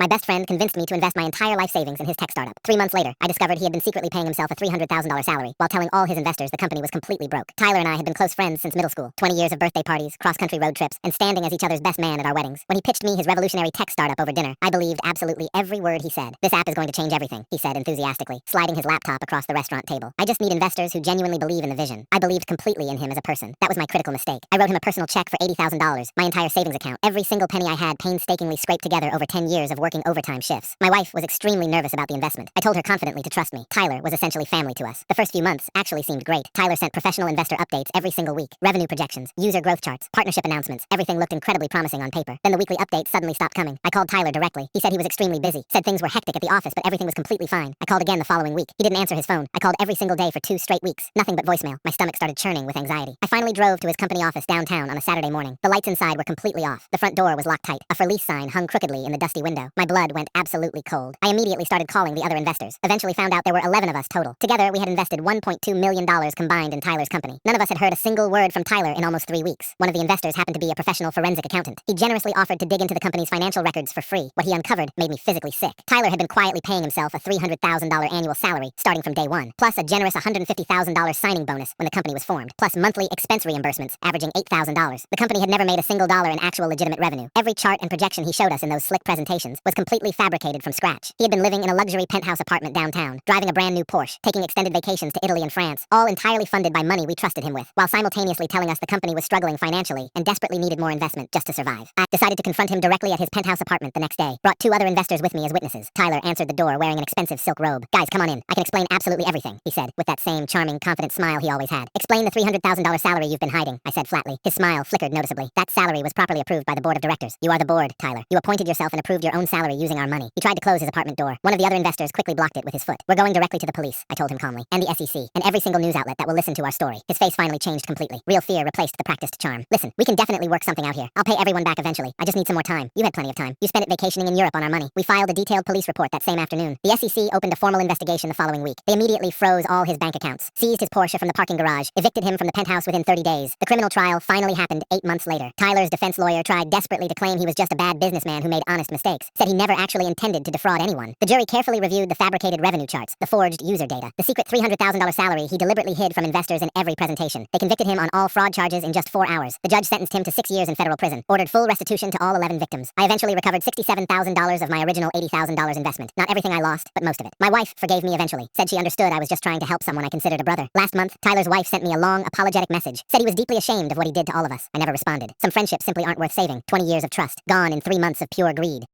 My best friend convinced me to invest my entire life savings in his tech startup. 3 months later, I discovered he had been secretly paying himself a $300,000 salary while telling all his investors the company was completely broke. Tyler and I had been close friends since middle school, 20 years of birthday parties, cross-country road trips, and standing as each other's best man at our weddings. When he pitched me his revolutionary tech startup over dinner, I believed absolutely every word he said. "This app is going to change everything," he said enthusiastically, sliding his laptop across the restaurant table. "I just need investors who genuinely believe in the vision." I believed completely in him as a person. That was my critical mistake. I wrote him a personal check for $80,000, my entire savings account, every single penny I had painstakingly scraped together over 10 years of working overtime shifts. My wife was extremely nervous about the investment. I told her confidently to trust me. Tyler was essentially family to us. The first few months actually seemed great. Tyler sent professional investor updates every single week, revenue projections, user growth charts, partnership announcements. Everything looked incredibly promising on paper. Then the weekly updates suddenly stopped coming. I called Tyler directly. He said he was extremely busy, said things were hectic at the office, but everything was completely fine. I called again the following week. He didn't answer his phone. I called every single day for 2 straight weeks. Nothing but voicemail. My stomach started churning with anxiety. I finally drove to his company office downtown on a Saturday morning. The lights inside were completely off. The front door was locked tight. A for lease sign hung crookedly in the dusty window. My blood went absolutely cold. I immediately started calling the other investors. Eventually found out there were 11 of us total. Together, we had invested $1.2 million combined in Tyler's company. None of us had heard a single word from Tyler in almost 3 weeks. One of the investors happened to be a professional forensic accountant. He generously offered to dig into the company's financial records for free. What he uncovered made me physically sick. Tyler had been quietly paying himself a $300,000 annual salary starting from day one, plus a generous $150,000 signing bonus when the company was formed, plus monthly expense reimbursements averaging $8,000. The company had never made a single dollar in actual legitimate revenue. Every chart and projection he showed us in those slick presentations was completely fabricated from scratch. He had been living in a luxury penthouse apartment downtown, driving a brand new Porsche, taking extended vacations to Italy and France, all entirely funded by money we trusted him with, while simultaneously telling us the company was struggling financially and desperately needed more investment just to survive. I decided to confront him directly at his penthouse apartment the next day. Brought 2 other investors with me as witnesses. Tyler answered the door wearing an expensive silk robe. "Guys, come on in. I can explain absolutely everything," he said, with that same charming, confident smile he always had. "Explain the $300,000 salary you've been hiding," I said flatly. His smile flickered noticeably. "That salary was properly approved by the board of directors. You are the board, Tyler. You appointed yourself and approved your own salary using our money." He tried to close his apartment door. One of the other investors quickly blocked it with his foot. "We're going directly to the police," I told him calmly, "and the SEC, and every single news outlet that will listen to our story." His face finally changed completely. Real fear replaced the practiced charm. "Listen, we can definitely work something out here. I'll pay everyone back eventually. I just need some more time. You had plenty of time. You spent it vacationing in Europe on our money." We filed a detailed police report that same afternoon. The SEC opened a formal investigation the following week. They immediately froze all his bank accounts, seized his Porsche from the parking garage, evicted him from the penthouse within 30 days. The criminal trial finally happened 8 months later. Tyler's defense lawyer tried desperately to claim he was just a bad businessman who made honest mistakes, said he never actually intended to defraud anyone. The jury carefully reviewed the fabricated revenue charts, the forged user data, the secret $300,000 salary he deliberately hid from investors in every presentation. They convicted him on all fraud charges in just 4 hours. The judge sentenced him to 6 years in federal prison, ordered full restitution to all 11 victims. I eventually recovered $67,000 of my original $80,000 investment. Not everything I lost, but most of it. My wife forgave me eventually, said she understood I was just trying to help someone I considered a brother. Last month, Tyler's wife sent me a long, apologetic message, said he was deeply ashamed of what he did to all of us. I never responded. Some friendships simply aren't worth saving. 20 years of trust, gone in 3 months of pure greed.